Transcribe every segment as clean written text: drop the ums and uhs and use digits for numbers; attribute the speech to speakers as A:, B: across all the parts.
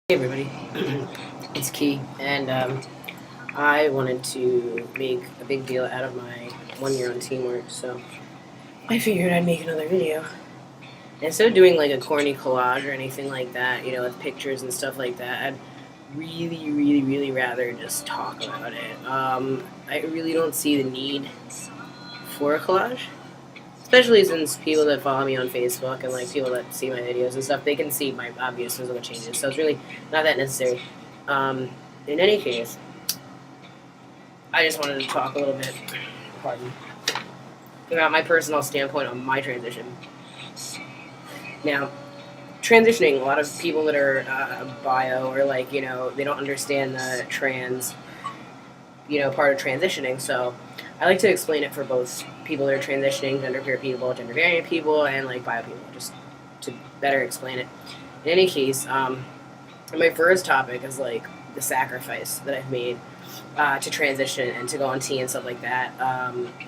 A: Hey everybody, it's Key, and I wanted to make a big deal out of my 1 year on teamwork, so I figured I'd make another video. Instead of doing like a corny collage or anything like that, with pictures and stuff like that, I'd really rather just talk about it. I really don't see the need for a collage, especially since people that follow me on Facebook and like people that see my videos and stuff, they can see my obvious physical changes. So it's really not that necessary. Um, in any case, I just wanted to talk a little bit, pardon, about my personal standpoint on my transition. Now, transitioning, a lot of people that are bio or like they don't understand the trans, part of transitioning. So I like to explain it for both people that are transitioning, gender queer people, gender variant people, and like bio people, just to better explain it. In any case, my first topic is like the sacrifice that I've made to transition and to go on T and stuff like that.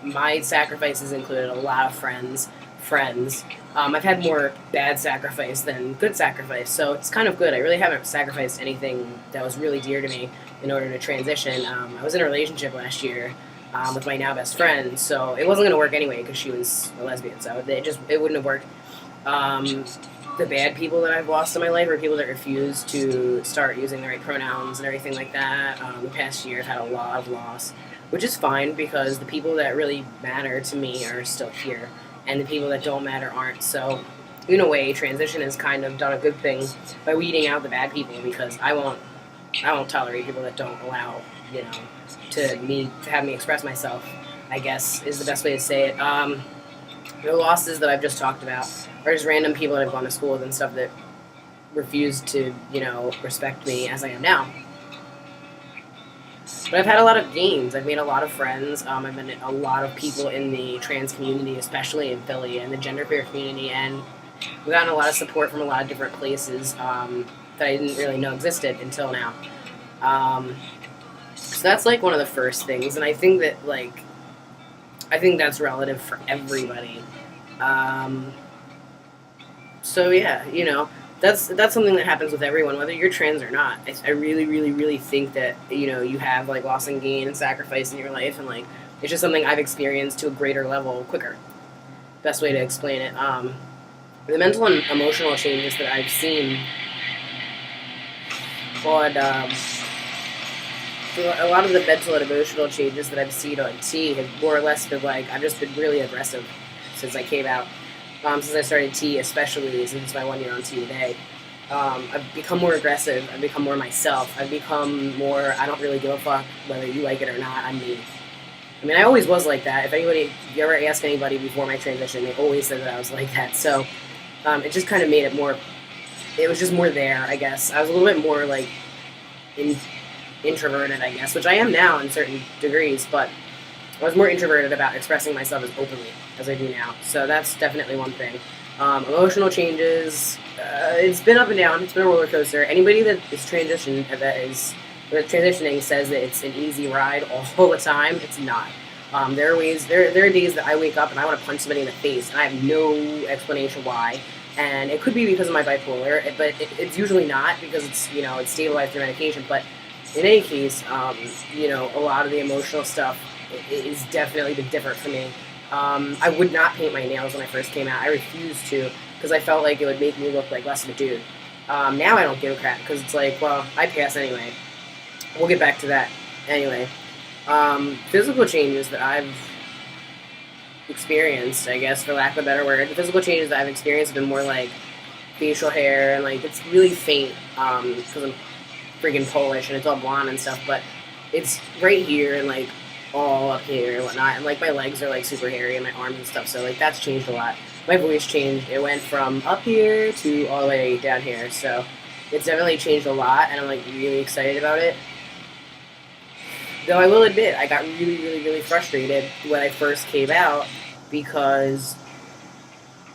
A: My sacrifices included a lot of friends. I've had more bad sacrifice than good sacrifice, so it's kind of good. I really haven't sacrificed anything that was really dear to me in order to transition. I was in a relationship last year with my now best friend, so it wasn't going to work anyway because she was a lesbian, so it wouldn't have worked. The bad people that I've lost in my life are people that refuse to start using the right pronouns and everything like that. The past year I've had a lot of loss, which is fine because the people that really matter to me are still here, and the people that don't matter aren't. So, in a way, transition has kind of done a good thing by weeding out the bad people because I won't tolerate people that don't allow, to have me express myself, I guess is the best way to say it. The losses that I've just talked about are just random people that I've gone to school with and stuff that refuse to, respect me as I am now. But I've had a lot of gains. I've made a lot of friends. I've met a lot of people in the trans community, especially in Philly, and the genderqueer community, and we've gotten a lot of support from a lot of different places that I didn't really know existed until now. So that's like one of the first things, and I think that's relative for everybody. So yeah, that's something that happens with everyone, whether you're trans or not. I really think that you have like loss and gain and sacrifice in your life, and like it's just something I've experienced to a greater level quicker. Best way to explain it. The mental and emotional changes that I've seen on a lot of the mental and emotional changes that I've seen on T have more or less been like I've just been really aggressive since I came out. Since I started T, especially since my 1 year on T today, I've become more aggressive. I've become more myself. I've become more, I don't really give a fuck whether you like it or not, I'm me. I mean, I always was like that. If you ever ask anybody before my transition, they always said that I was like that. So it just kind of made it more, it was just more there, I guess. I was a little bit more like introverted, I guess, which I am now in certain degrees, but I was more introverted about expressing myself as openly as I do now. So that's definitely one thing. Emotional changes, it's been up and down. It's been a roller coaster. Anybody that is transitioning says that it's an easy ride all the time. It's not. There are days that I wake up and I want to punch somebody in the face, and I have no explanation why. And it could be because of my bipolar, but it's usually not because it's stabilized through medication. But in any case, a lot of the emotional stuff is definitely been different for me. I would not paint my nails when I first came out. I refused to because I felt like it would make me look like less of a dude. Now I don't give a crap because it's like, well, I pass anyway. We'll get back to that anyway. Physical changes that I've experienced, I guess, for lack of a better word, the physical changes that I've experienced have been more like facial hair, and like it's really faint because I'm freaking Polish and it's all blonde and stuff, but it's right here and like all up here and whatnot, and like my legs are like super hairy and my arms and stuff, so like that's changed a lot. My voice changed. It went from up here to all the way down here, so it's definitely changed a lot, and I'm like really excited about it. Though I will admit, I got really frustrated when I first came out because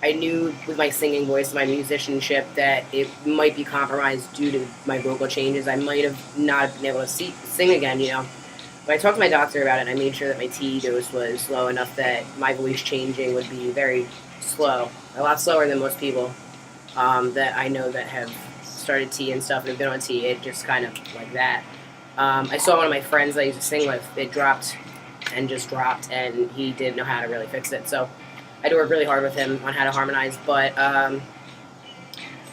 A: I knew with my singing voice, my musicianship, that it might be compromised due to my vocal changes. I might have not been able to sing again, But I talked to my doctor about it, and I made sure that my T dose was low enough that my voice changing would be very slow, a lot slower than most people that I know that have started tea and stuff and have been on tea. It just kind of like that. I saw one of my friends that I used to sing with. It dropped and just dropped, and he didn't know how to really fix it. So I had to work really hard with him on how to harmonize. But I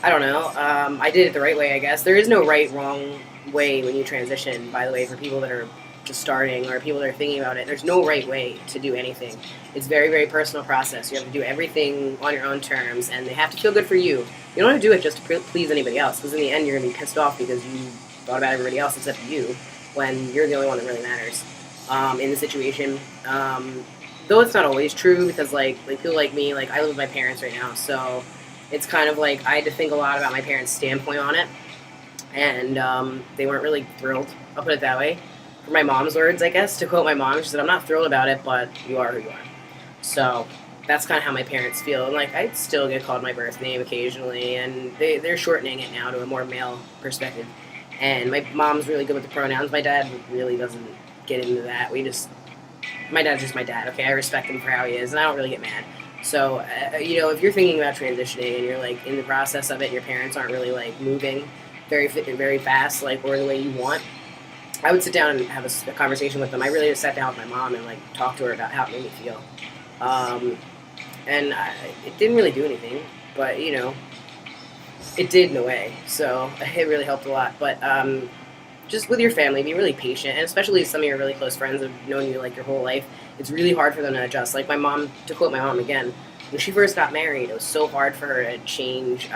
A: don't know. I did it the right way, I guess. There is no right, wrong way when you transition, by the way, for people that are just starting or people that are thinking about it. There's no right way to do anything. It's very, very personal process. You have to do everything on your own terms, and they have to feel good for you. You don't have to do it just to please anybody else, because in the end, you're going to be pissed off because you thought about everybody else except you, when you're the only one that really matters in the situation. Though it's not always true, because like people like me, like I live with my parents right now, so it's kind of like I had to think a lot about my parents' standpoint on it, and they weren't really thrilled. I'll put it that way. For my mom's words, I guess, to quote my mom, she said, "I'm not thrilled about it, but you are who you are." So that's kind of how my parents feel. And like I still get called my birth name occasionally, and they're shortening it now to a more male perspective. And my mom's really good with the pronouns. My dad really doesn't get into that. My dad's just my dad. Okay, I respect him for how he is, and I don't really get mad. So, if you're thinking about transitioning and you're like in the process of it, and your parents aren't really like moving very fast, like or the way you want, I would sit down and have a conversation with them. I really just sat down with my mom and like talked to her about how it made me feel. It didn't really do anything, but it did in a way. So it really helped a lot. But just with your family, be really patient, and especially some of your really close friends have known you like your whole life. It's really hard for them to adjust. Like my mom, to quote my mom again, when she first got married, it was so hard for her to change.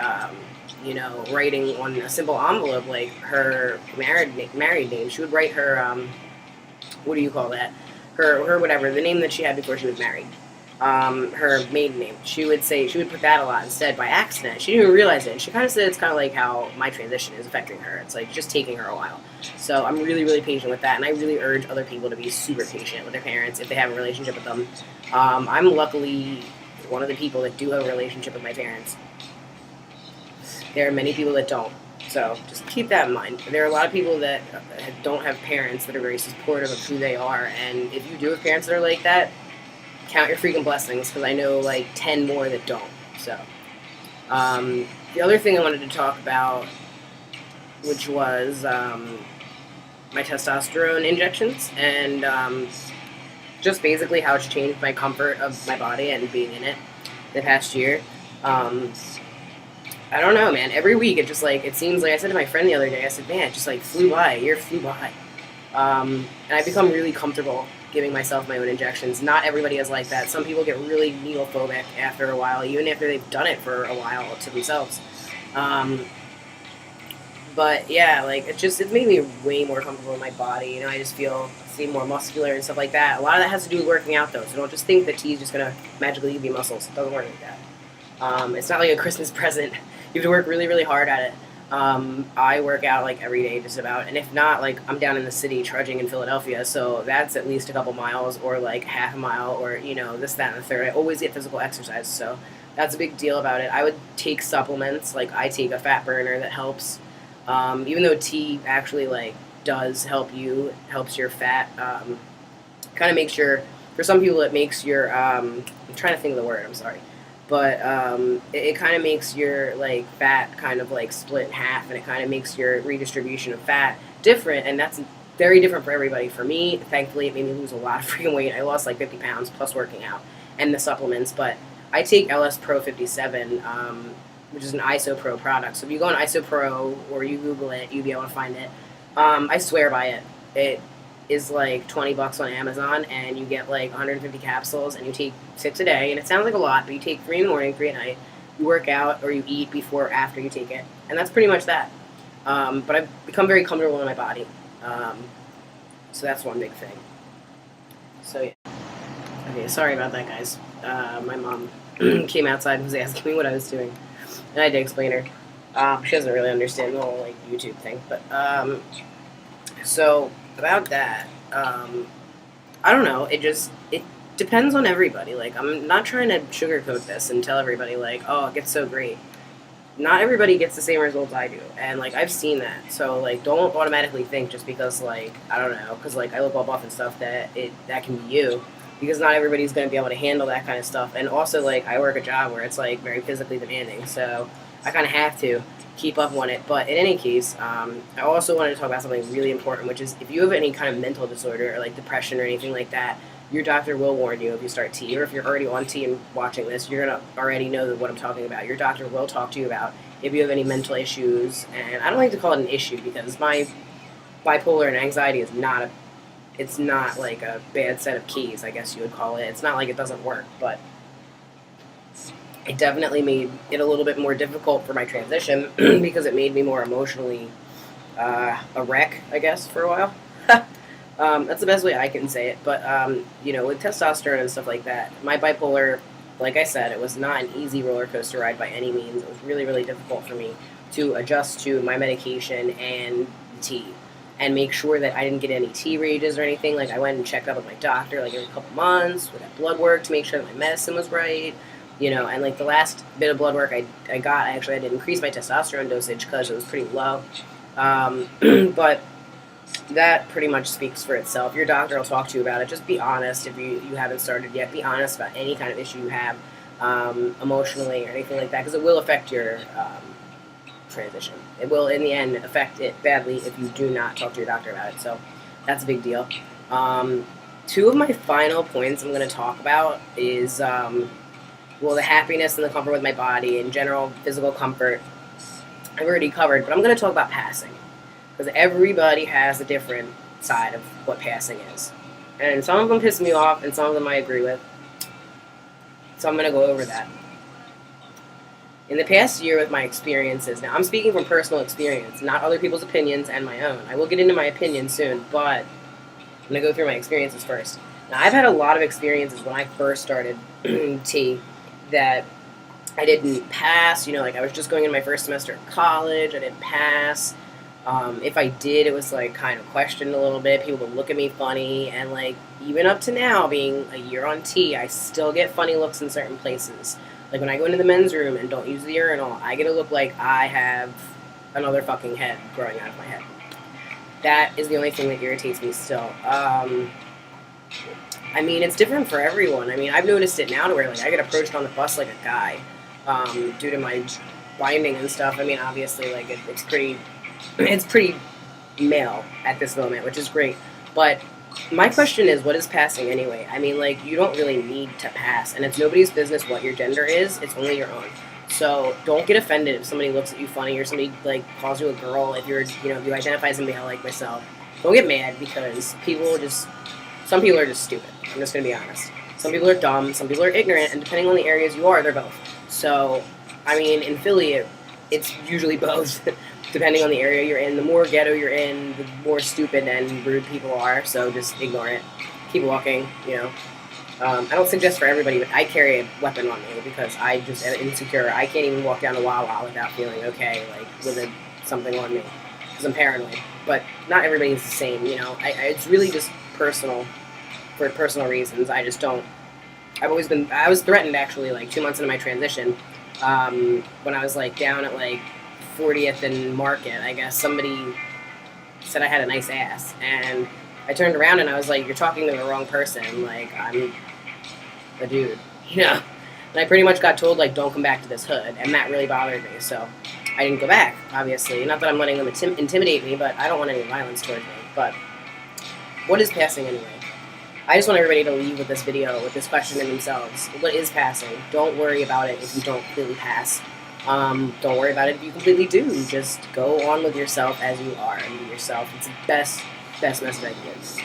A: Writing on a simple envelope, like her married name. She would write her, what do you call that? Her whatever, the name that she had before she was married. Her maiden name. She would put that a lot instead by accident. She didn't even realize it. And she kind of said it's kind of like how my transition is affecting her. It's like just taking her a while. So I'm really, really patient with that. And I really urge other people to be super patient with their parents if they have a relationship with them. I'm luckily one of the people that do have a relationship with my parents. There are many people that don't. So just keep that in mind. There are a lot of people that don't have parents that are very supportive of who they are. And if you do have parents that are like that, count your freaking blessings, because I know like 10 more that don't. So the other thing I wanted to talk about, which was my testosterone injections, and just basically how it's changed my comfort of my body and being in it the past year. I don't know, man. Every week, it seems like I said to my friend the other day, I said, man, it just like flew by. A year flew by. And I've become really comfortable giving myself my own injections. Not everybody is like that. Some people get really needle phobic after a while, even after they've done it for a while to themselves. But yeah, like it made me way more comfortable in my body. I just seem more muscular and stuff like that. A lot of that has to do with working out, though. So don't just think that tea is just gonna magically give you muscles. It doesn't work like that. It's not like a Christmas present. You have to work really, really hard at it. I work out like every day just about, and if not, like I'm down in the city trudging in Philadelphia, so that's at least a couple miles or like half a mile or this, that, and the third. I always get physical exercise, so that's a big deal about it. I would take supplements, like I take a fat burner that helps, even though tea actually like does helps your fat, kind of makes for some people it makes your, I'm trying to think of the word, I'm sorry. But it kind of makes your like fat kind of like split in half, and it kind of makes your redistribution of fat different, and that's very different for everybody. For me, thankfully, it made me lose a lot of freaking weight. I lost like 50 pounds plus working out and the supplements. But I take LS Pro 57, which is an IsoPro product. So if you go on IsoPro or you Google it, you'll be able to find it. I swear by it. It is like $20 on Amazon, and you get like 150 capsules, and you take 6 a day, and it sounds like a lot, but you take 3 in the morning, 3 at night. You work out or you eat before or after you take it, and that's pretty much that. But I've become very comfortable in my body, so that's one big thing. So yeah. Okay, sorry about that, guys. My mom came outside and was asking me what I was doing, and I had to explain her. She doesn't really understand the whole like YouTube thing, but so about that, I don't know. It depends on everybody. Like, I'm not trying to sugarcoat this and tell everybody like, oh, it gets so great. Not everybody gets the same results I do, and like I've seen that. So like, don't automatically think just because like I don't know, because like I look all buff and stuff that can be you, because not everybody's going to be able to handle that kind of stuff. And also like I work a job where it's like very physically demanding, so I kind of have to. keep up on it. But in any case, I also wanted to talk about something really important, which is if you have any kind of mental disorder or like depression or anything like that, your doctor will warn you if you start T, or if you're already on T and watching this, you're gonna already know what I'm talking about. Your doctor will talk to you about if you have any mental issues, and I don't like to call it an issue because my bipolar and anxiety is not a, it's not like a bad set of keys, I guess you would call it. It's not like it doesn't work, but it definitely made it a little bit more difficult for my transition because it made me more emotionally a wreck, I guess, for a while. That's the best way I can say it. But, with testosterone and stuff like that, my bipolar, like I said, it was not an easy roller coaster ride by any means. It was really, really difficult for me to adjust to my medication and T and make sure that I didn't get any T rages or anything. Like, I went and checked up with my doctor, like, every couple months with that blood work to make sure that my medicine was right. And like the last bit of blood work I got, I had to increase my testosterone dosage because it was pretty low. But that pretty much speaks for itself. Your doctor will talk to you about it. Just be honest if you haven't started yet. Be honest about any kind of issue you have emotionally or anything like that, because it will affect your transition. It will, in the end, affect it badly if you do not talk to your doctor about it. So that's a big deal. Two of my final points I'm going to talk about is... the happiness and the comfort with my body and general physical comfort I've already covered, but I'm going to talk about passing because everybody has a different side of what passing is. And some of them piss me off and some of them I agree with. So I'm going to go over that. In the past year with my experiences, now I'm speaking from personal experience, not other people's opinions and my own. I will get into my opinion soon, but I'm going to go through my experiences first. Now, I've had a lot of experiences when I first started T that I didn't pass. Like I was just going in my first semester of college. I didn't pass. If I did, it was like kind of questioned a little bit. People would look at me funny. And like even up to now, being a year on T, I still get funny looks in certain places. Like when I go into the men's room and don't use the urinal, I get to look like I have another fucking head growing out of my head. That is the only thing that irritates me still. It's different for everyone. I've noticed it now to where, like, I get approached on the bus like a guy, due to my binding and stuff. Obviously, like, it's pretty male at this moment, which is great. But my question is, what is passing anyway? You don't really need to pass, and it's nobody's business what your gender is. It's only your own. So don't get offended if somebody looks at you funny or somebody, like, calls you a girl if you're, if you identify as a male like myself. Don't get mad because some people are just stupid. I'm just going to be honest. Some people are dumb, some people are ignorant, and depending on the areas you are, they're both. So, in Philly, it's usually both, depending on the area you're in. The more ghetto you're in, the more stupid and rude people are, so just ignore it. Keep walking, I don't suggest for everybody, but I carry a weapon on me because I just am insecure. I can't even walk down a Wawa without feeling okay, like, with something on me, because I'm paranoid. But not everybody's the same, it's really just personal, for personal reasons. I just don't. I was threatened actually, like 2 months into my transition, when I was like down at like 40th and Market. I guess somebody said I had a nice ass, and I turned around and I was like, "You're talking to the wrong person. Like, I'm a dude, And I pretty much got told, like, don't come back to this hood, and that really bothered me. So I didn't go back. Obviously, not that I'm letting them intimidate me, but I don't want any violence towards me. But what is passing anyway? I just want everybody to leave with this video, with this question in themselves. What is passing? Don't worry about it if you don't completely pass. Don't worry about it if you completely do. Just go on with yourself as you are and be yourself. It's the best message I can give.